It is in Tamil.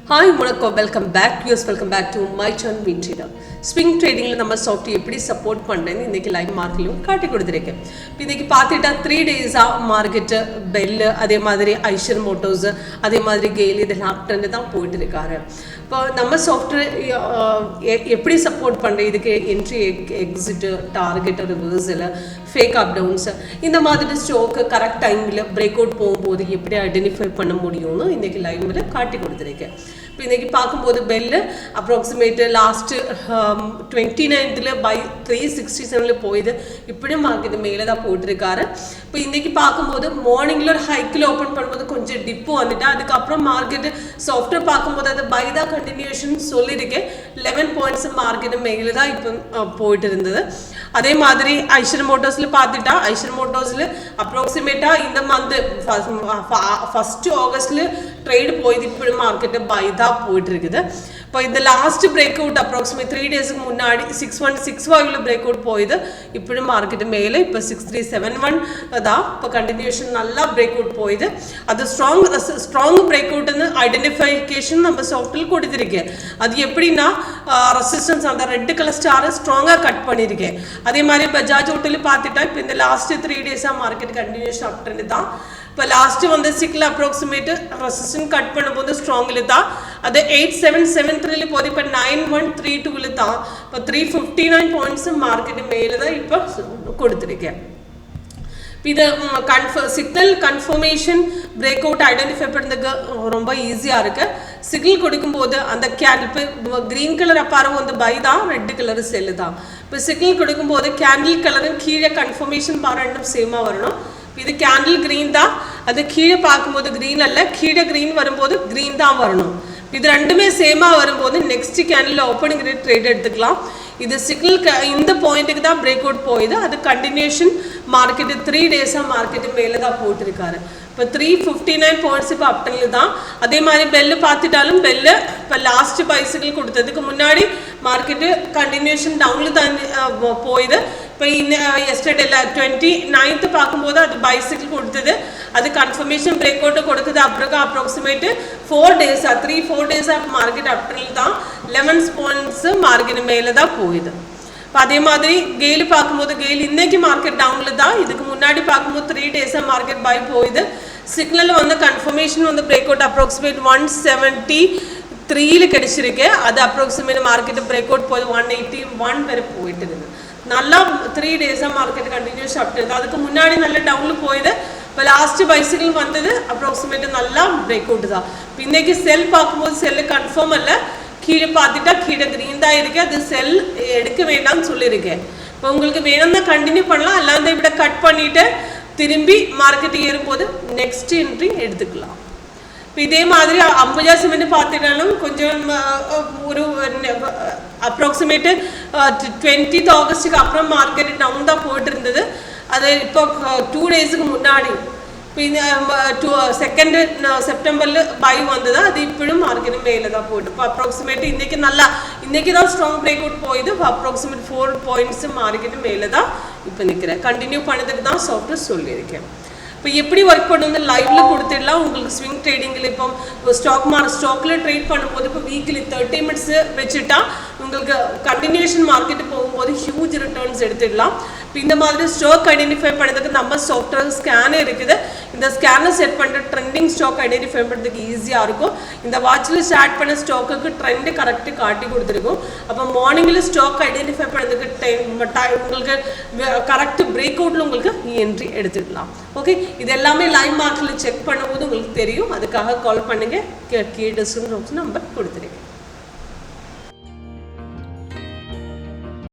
Hi, welcome back. Welcome back to my channel WinTrader. Swing trading la நம்ம சாஃப்ட் எப்படி சப்போர்ட் பண்றேன்னு இன்னைக்கு லைவ் மார்க்கெட்லயும் காட்டி கொடுத்திருக்கேன். இன்னைக்கு பாத்துட்டா 3 days மார்க்கெட் பெல் அதே மாதிரி ஐஷர் மோட்டோர்ஸ் அதே மாதிரி கெயில் இதெல்லாம் அப் ட்ரெண்ட் தான் போயிட்டு இருக்காரு. இப்போ நம்ம சாஃப்ட்வேர் எப்படி சப்போர்ட் பண்றது இதுக்கு entry exit target reversal fake up downs இந்த மாதிரி ஸ்டாக் கரெக்ட் டைம்ல பிரேக் அவுட் போகும்போது எப்படி ஐடென்டிஃபை பண்ண முடியும்னு இன்னைக்கு லைவ்ல காட்டி கொடுத்திருக்கேன். இப்போ இன்னைக்கு பார்க்கும்போது BEL approximate last 29th by 367 போயிது இப்படியும் மார்க்கெட் மேலே தான் போயிட்டுருக்காரு. இப்போ இன்னைக்கு பார்க்கும்போது மார்னிங்கில் ஒரு ஹைக்கில் ஓப்பன் பண்ணும்போது கொஞ்சம் டிப்பு வந்துட்டு அதுக்கப்புறம் மார்க்கெட்டு சாஃப்ட்வேர் பார்க்கும்போது அது பை தான் கண்டினியூஷன் சொல்லியிருக்கேன். 11 points மார்க்கெட்டு மேலே தான் இப்போ போயிட்டு இருந்தது. அதே மாதிரி ஐஷர் மோட்டர்ஸில் பார்த்துட்டா ஐஷர் மோட்டர்ஸில் அப்ராக்சிமேட்டாக இந்த மந்த் 1st August ட்ரேடு போயிது இப்படி மார்க்கெட்டு பை தான் போயிட்டு இருக்குது. இப்போ இந்த லாஸ்ட் பிரேக் அவுட் அப்ராக்சிமேட் 3 daysக்கு முன்னாடி 6165 பிரேக் அவுட் போயிது இப்படி மார்க்கெட்டு மேலே இப்போ 6371 தான் இப்போ கண்டினியூஷன் நல்லா பிரேக் அவுட் போயிது. அது ஸ்ட்ராங் பிரேக் அவுட்னு ஐடென்டிஃபிகேஷன் நம்ம சாஃப்ட்வேர் கொடுத்துருக்கேன். அது எப்படின்னா ரெசிஸ்டன்ஸ் அந்த ரெட் கலர் ஸ்டாரை ஸ்ட்ராங்காக கட் பண்ணியிருக்கேன். அதே மாதிரி பஜாஜ் ஹோட்டலில் பார்த்துட்டா இப்போ இந்த லாஸ்ட் 3 days மார்க்கெட் கண்டினியூஷன் அப் ட்ரெண்ட் தான். இப்போ லாஸ்ட்டு வந்து சிக்கில் அப்ராக்சிமேட்டு ரெசிஸ்டன்ஸ் கட் பண்ணும்போது ஸ்ட்ராங்கில் தான் அது 8773 போது இப்போ 9132 தான் இப்போ 359 points மார்க்கெட்டு மேலே தான் இப்போ கொடுத்துருக்கேன். இது signal confirmation break out identify பண்ணுறதுக்கு ரொம்ப ஈஸியாக இருக்குது. சிக்னல் கொடுக்கும்போது அந்த கேண்டில் இப்போ க்ரீன் கலர் அப்பாரம் வந்து பை தான் ரெட் கலர் செல்லு தான். இப்போ சிக்னல் கொடுக்கும்போது கேண்டில் கலரும் கீழே கன்ஃபர்மேஷன் பார் ரெண்டும் சேமாக வரணும். இது கேண்டில் க்ரீன் தான் அது கீழே பார்க்கும்போது க்ரீன் அல்ல கீழே க்ரீன் வரும்போது க்ரீன் தான் வரணும். இது ரெண்டுமே சேமாக வரும்போது next candle opening rate trade எடுத்துக்கலாம். இது சிக்னல் இந்த பாயிண்ட்டுக்கு தான் பிரேக் அவுட் போயிது அது கண்டினியூஷன் மார்க்கெட்டு 3 days மார்க்கெட்டு மேலே தான் போட்டிருக்காரு. இப்போ 359 points இப்போ அப்டன்ல தான். அதே மாதிரி பெல்லு பார்த்துட்டாலும் பெல்லு இப்போ லாஸ்ட் பைசிக்கிள் கொடுத்ததுக்கு முன்னாடி மார்க்கெட்டு கண்டினியூஷன் டவுனில் தான் போயிது. இப்போ எஸ்டர்டே 29th பார்க்கும்போது அது பைசிக்கிள் கொடுத்தது அது கன்ஃபர்மேஷன் பிரேக் அவுட்டு கொடுத்தது அப்புறம் அப்ராக்சிமேட்டு 3-4 days மார்க்கெட் அப்டன்ல தான் 11 points மார்க்கெட் மேலே தான் போயிது. இப்போ அதே மாதிரி கெயில் பார்க்கும்போது கெயில் இன்னைக்கு மார்க்கெட் டவுனில் தான் இதுக்கு முன்னாடி பார்க்கும்போது 3 days மார்க்கெட் பை போயிது. சிக்னல் வந்து கன்ஃபர்மேஷன் வந்து பிரேக் அவுட் அப்ராக்சிமேட் 173 கிடைச்சிருக்கு அது அப்ராக்சிமேட் மார்க்கெட் பிரேக் அவுட் போய் 181 வரை போயிட்டு இருக்குது. நல்லா 3 days மார்க்கெட் கண்டினியூஸ் அப்டேட் அதுக்கு முன்னாடி நல்ல டவுனில் போயிது. இப்போ லாஸ்ட் பைசிக்கிள் வந்தது அப்ராக்சிமேட் நல்லா பிரேக் அவுட் தான். இப்போ இன்னைக்கு செல் பார்க்கும்போது செல்லு கன்ஃபார்ம் இல்லை கீழே பார்த்துட்டா கீழே க்ரீன் தான் இருக்கு அது செல் எடுக்க வேண்டாம்னு சொல்லியிருக்கேன். இப்போ உங்களுக்கு வேணும்னா கண்டினியூ பண்ணலாம் அல்லாத இப்படி கட் பண்ணிவிட்டு திரும்பி மார்க்கெட்டு ஏறும்போது நெக்ஸ்ட் என்ட்ரி எடுத்துக்கலாம். இப்போ இதே மாதிரி அம்புஜா சிமெண்ட் பார்த்துட்டாலும் கொஞ்சம் ஒரு அப்ராக்சிமேட்டு 20th August அப்புறம் மார்க்கெட் டவுன் தான் போயிட்டு இருந்தது. அது இப்போ 2 daysக்கு முன்னாடி இப்போ 2nd September பை வந்தது அது இப்படும் மார்க்கெட் மேலே தான் போயிட்டு இப்போ அப்ராக்சிமேட் இன்னைக்கு தான் ஸ்ட்ராங் பிரேக் அவுட் போயிது இப்போ அப்ராக்சிமேட் 4 points மார்க்கெட் மேலே தான் இப்போ நிற்கிறேன். கண்டினியூ பண்ணதுக்கு தான் சாஃப்ட்வேர் சொல்லியிருக்கேன். இப்போ எப்படி ஒர்க் பண்ணுறது லைவ்ல கொடுத்துடலாம். உங்களுக்கு ஸ்விங் ட்ரேடிங்கில் இப்போ ஸ்டாக்கில் ட்ரேட் பண்ணும்போது இப்போ வீக்லி 30 minutes வச்சுட்டா உங்களுக்கு கண்டினியூஷன் மார்க்கெட்டு போகும்போது ஹியூஜ் ரிட்டர்ன்ஸ் எடுத்துடலாம். இப்போ இந்த மாதிரி ஸ்டாக் ஐடென்டிஃபை பண்ணுறதுக்கு நம்ம சாஃப்ட்வேர் ஸ்கேனே இருக்குது. இந்த ஸ்கேனர் செட் பண்ணுற ட்ரெண்டிங் ஸ்டாக் ஐடென்டிஃபை பண்ணுறதுக்கு ஈஸியாக இருக்கும். இந்த வாட்சில் ஸ்டார்ட் பண்ண ஸ்டாக்குக்கு ட்ரெண்டு கரெக்டு காட்டி கொடுத்துருக்கும். அப்போ மார்னிங்கில் ஸ்டாக் ஐடென்டிஃபை பண்ணுறதுக்கு உங்களுக்கு கரெக்ட் பிரேக் அவுட்டில் உங்களுக்கு என்ட்ரி எடுத்துக்கலாம். ஓகே இது எல்லாமே லைவ் மார்க்கெட்டில் செக் பண்ணும்போது உங்களுக்கு தெரியும். அதுக்காக கால் பண்ணுங்கள். கீழே டிஸ்கிரிப்ஷன் நம்பர் கொடுத்துருக்கேன்.